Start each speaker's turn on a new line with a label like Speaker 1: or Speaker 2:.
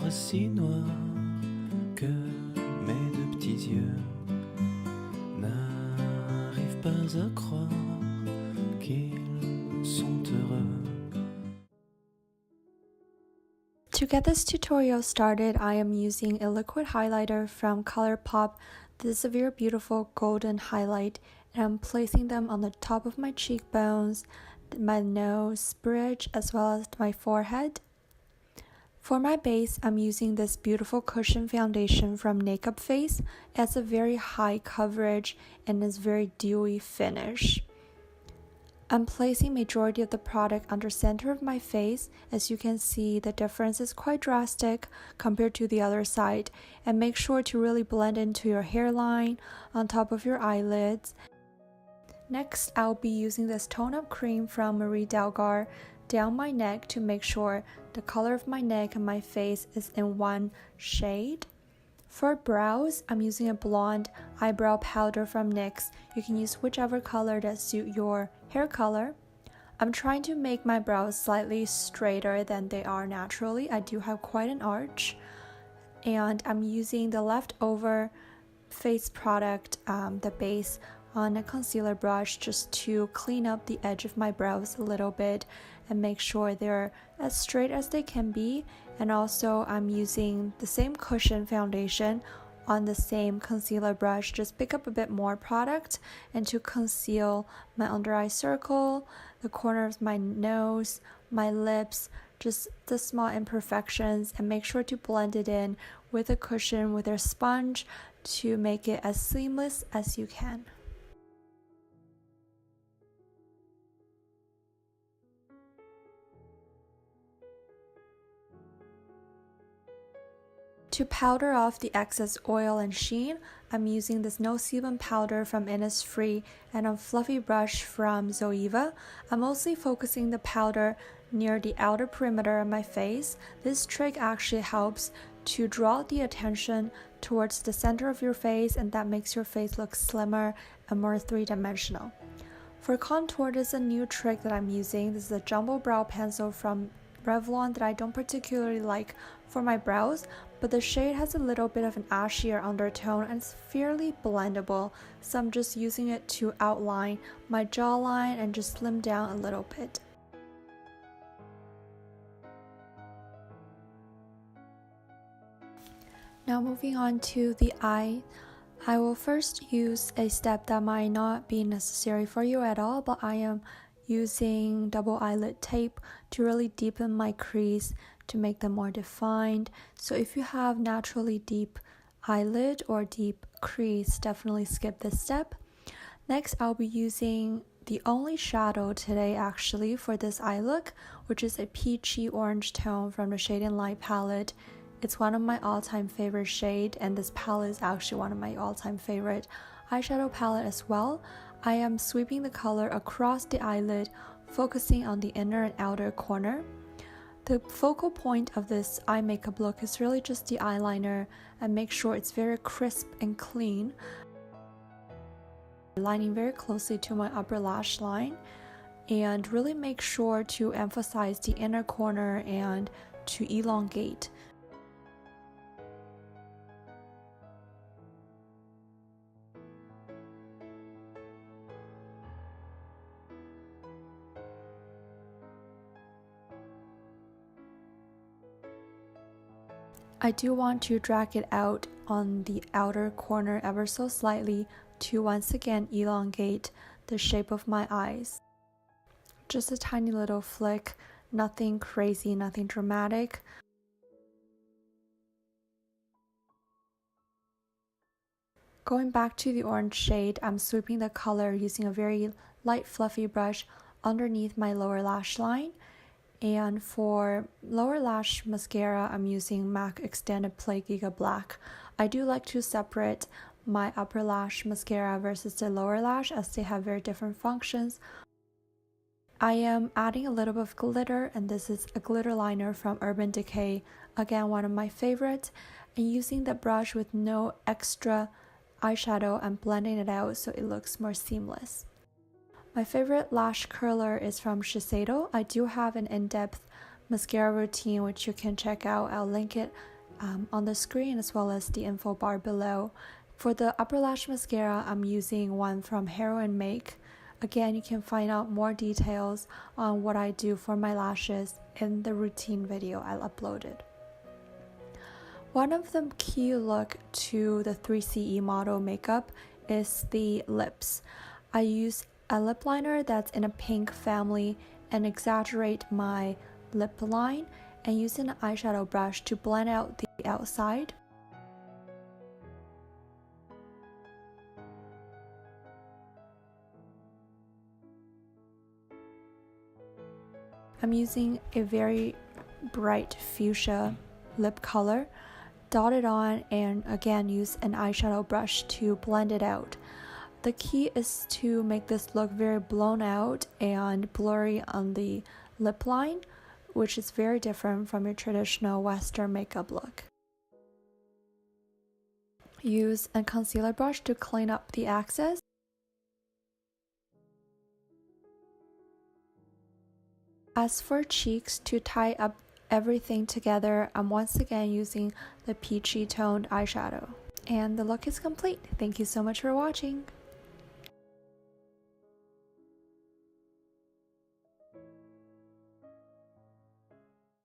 Speaker 1: être si noir que mes deux petits yeux n'arrivent pas à croire qu'ils sont heureux.
Speaker 2: To get this tutorial started, I am using a liquid highlighter from Colourpop. This is a very beautiful golden highlight, and I'm placing them on the top of my cheekbones, my nose bridge, as well as my forehead. For my base, I'm using this beautiful cushion foundation from Nakeup Face. It has a very high coverage and is very dewy finish. I'm placing majority of the product under center of my face. As you can see, the difference is quite drastic compared to the other side. And make sure to really blend into your hairline, on top of your eyelids. Next, I'll be using this tone-up cream from Marie Dalgar down my neck to make sure the color of my neck and my face is in one shade. For brows, I'm using a blonde eyebrow powder from NYX. You can use whichever color that suits your hair color. I'm trying to make my brows slightly straighter than they are naturally. I do have quite an arch. And I'm using the leftover face product, the base, on a concealer brush just to clean up the edge of my brows a little bit and make sure they're as straight as they can be. And also I'm using the same cushion foundation on the same concealer brush, just pick up a bit more product and to conceal my under eye circle, the corner of my nose, my lips, just the small imperfections, and make sure to blend it in with a cushion, with a sponge, to make it as seamless as you can. To powder off the excess oil and sheen, I'm using this No Sebum powder from Innisfree and a fluffy brush from Zoeva. I'm mostly focusing the powder near the outer perimeter of my face. This trick actually helps to draw the attention towards the center of your face, and that makes your face look slimmer and more three-dimensional. For contour, this is a new trick that I'm using. This is a jumbo brow pencil from Revlon that I don't particularly like for my brows, but the shade has a little bit of an ashier undertone and it's fairly blendable, so I'm just using it to outline my jawline and just slim down a little bit. Now moving on to the eye, I will first use a step that might not be necessary for you at all, but I am using double eyelid tape to really deepen my crease to make them more defined. So if you have naturally deep eyelid or deep crease, definitely skip this step. Next, I'll be using the only shadow today actually for this eye look, which is a peachy orange tone from the Shade & Light palette. It's one of my all-time favorite shade, and this palette is actually one of my all-time favorite eyeshadow palette as well. I am sweeping the color across the eyelid, focusing on the inner and outer corner. The focal point of this eye makeup look is really just the eyeliner, and make sure it's very crisp and clean. Lining very closely to my upper lash line, and really make sure to emphasize the inner corner and to elongate. I do want to drag it out on the outer corner ever so slightly to once again elongate the shape of my eyes. Just a tiny little flick, nothing crazy, nothing dramatic. Going back to the orange shade, I'm sweeping the color using a very light fluffy brush underneath my lower lash line. And for lower lash mascara, I'm using MAC Extended Play Gigablack. I do like to separate my upper lash mascara versus the lower lash as they have very different functions. I am adding a little bit of glitter, and this is a glitter liner from Urban Decay, again one of my favorites, and using the brush with no extra eyeshadow and blending it out so it looks more seamless. My favorite lash curler is from Shiseido. I do have an in-depth mascara routine which you can check out. I'll link it on the screen as well as the info bar below. For the upper lash mascara, I'm using one from Heroine Make. Again, you can find out more details on what I do for my lashes in the routine video I uploaded. One of the key look to the 3CE model makeup is the lips. I use a lip liner that's in a pink family and exaggerate my lip line and use an eyeshadow brush to blend out the outside. I'm using a very bright fuchsia lip color, dot it on, and again use an eyeshadow brush to blend it out. The key is to make this look very blown out and blurry on the lip line, which is very different from your traditional Western makeup look. Use a concealer brush to clean up the excess. As for cheeks, to tie up everything together, I'm once again using the peachy toned eyeshadow. And the look is complete. Thank you so much for watching.